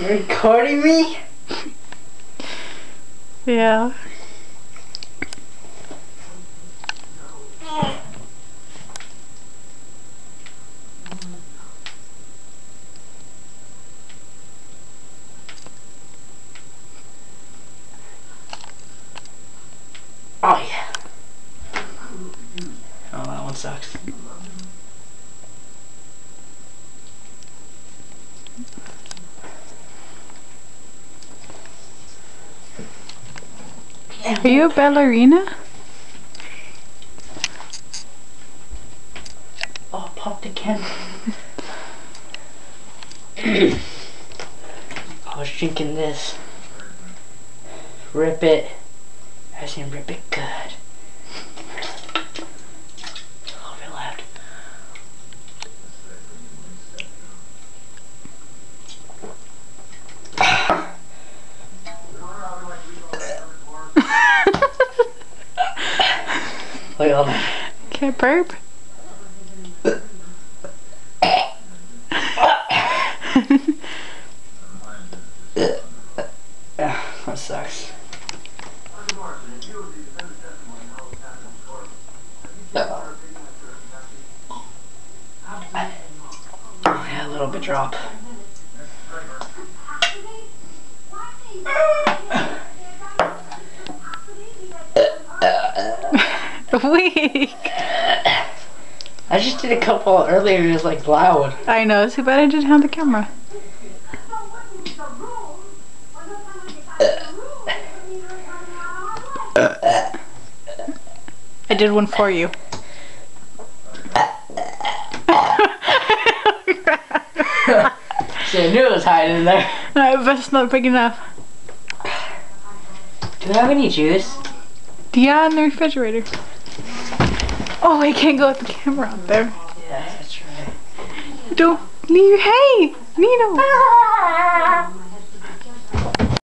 You're recording me? Yeah. Oh yeah. Oh, that one sucks. Are you a ballerina? Oh, popped again. I was drinking this. Rip it. I seen rip it good. A little bit left. Wait, hold on. Can't burp? That sucks. Oh yeah, a little bit drop. Weak. I just did a couple earlier and it was like loud. I know, too bad I didn't have the camera. I did one for you. See, I knew it was hiding in there. No, but it's not big enough. Do you have any juice? Yeah, in the refrigerator. Oh, I can't go with the camera out there. Yeah, that's right. Don't leave. Hey, Nino.